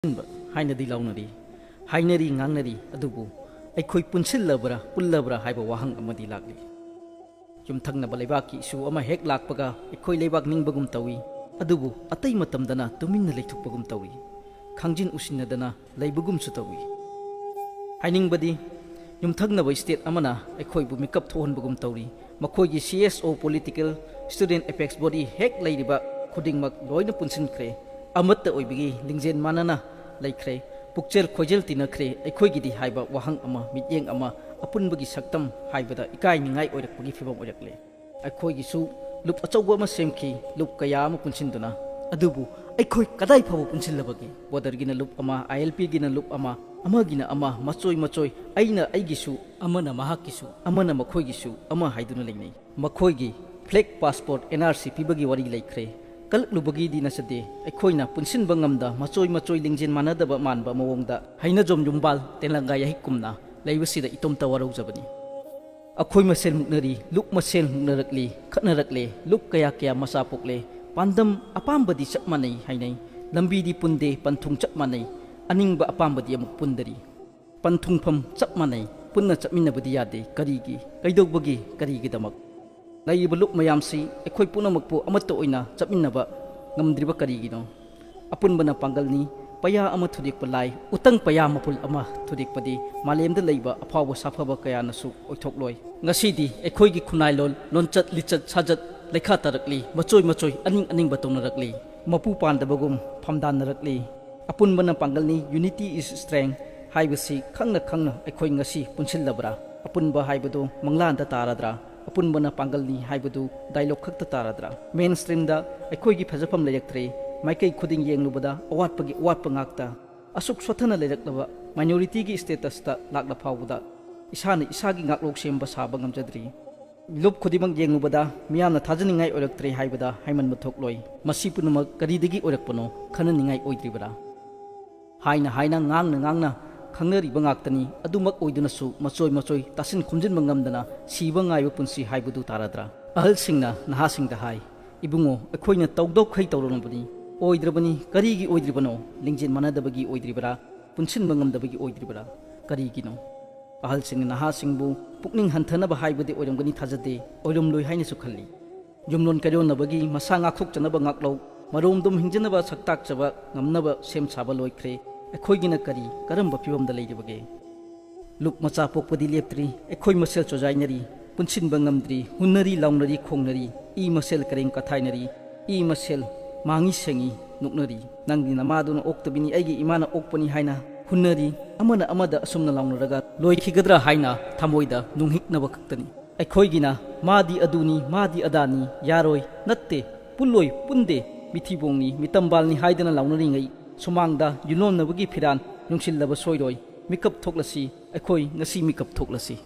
hainadi launari hainari ngangnari adubu Eikhoi punsilabra pullabra haiba wahang amadi lagli yumthangna balaibaki isu ama hek lakpaga Eikhoi leibak ningbagum tawi adubu atai matamdana tuminna leithukpagum tawi khangjin usinnadana leibugum su tawi hainingbadi yumthangna ba state amana Eikhoi bu makeup thohonbagum tawi makhoigi CSO political student apex body hek leiriba khudingmak loina punsinkhre amatta oibigi lingjen manana laikre pukchel khojel tinakre Eikhoi haiba wahang ama mityeng ama apunbagi saktam haibada ikai ningai oirakpagi fibam oirakle Eikhoi su lup achauba ama semki lup kaya ama punsinduna adubu Eikhoi kadai phabu punsilabagi border gina lup ama ILP gina lup ama amagina ama machoi aina aigisu amana mahakisu amana makhoigisu ama haiduna leinai makhoigi flag passport NRC pibagi wari laikre kalklubagi di nasade Eikhoina punsin bangamda machoi lingjen manadaba manba mawongda haina jom jumbal tenlanga yahikumna leibasida itomta warau jabani akhoi masel muknari luk masel muknarakli khatnarakle luk kaya masa pokle pandam apambadi chapmanai hainai lambi di punde panthung chapmanai aningba apambadi amuk pundari panthungpham chapmanai punna chapminnabadi yade karigi kaidobagi karigi damak Naiba luk mayamsi Eikhoi punamakpu amatta oina chapminnaba ngamdriba karigino apunbana pangalni paya ama thudikpa lai utang paya mapul ama thudikpadi malemda leiba afawa safaba kaya nasu oithokloi ngasidi Eikhoi gi khunailol lonchat lichat sajat lekha tarakli machoi aning batongnarakli mapu pandabagum phamdannarakli apunbana pangalni unity is strength haibasi khangna Eikhoi ngasi punsilabra apunba haibadu manglanda taradra apunbana pangalni haibadu dialogue khakta taradra mainstream da Eikhoi gi phajapam layaktre maikai khuding yenglubada awatpagi awatpa ngakta asuk sothana leraklaba minority gi status ta lakla phawuda isana isagi ngaklok semba saba ngamjadri lup khudimang yenglubada miyamna thajaningai oraktre haibada haiman muthokloi masi punumak karidagi orakpano khananingai oidribara haina ngangna Khangnariba ngaktani adumak oidunasu machoi tasin khumjinba ngamdana siba ngaiba punsi haibadu taradra ahalsingna nahasingda hai ibungo Eikhoina tawdok khai tawronbani oidrabani karigi oidribano lingjin manadabagi oidribara punsinba ngamdabagi oidribara karigino ahalsingna nahasingbu pukning hantanaba haibadi oiramgani thajade oiramloi hainasu khalli jumlon karyonabagi masa ngakthok chanaba ngaklo maromdum hingjinaba saktak chaba ngamnaba sem saba loikre Eikhoi kari karamba pibamda leiribage luk macha pokpadi leptri Eikhoi masel chojainari punsinba ngamdri hunnari launari khongnari I masel kareng kathainari I masel mangi sengi nuknari nangdi namaduna oktabini aigi imana okpani haina hunnari amana amada asumna launaraga loikhigadra haina thamoida nunghiknaba khaktani Eikhoi madi aduni madi adani yaroi natte pulloi punde mithibongni mitambalni haidana launari ngai Sumangda yunonnabagi phiran nungsilaba soiroi mikap thoklasi Eikhoi ngasi mikap thoklasi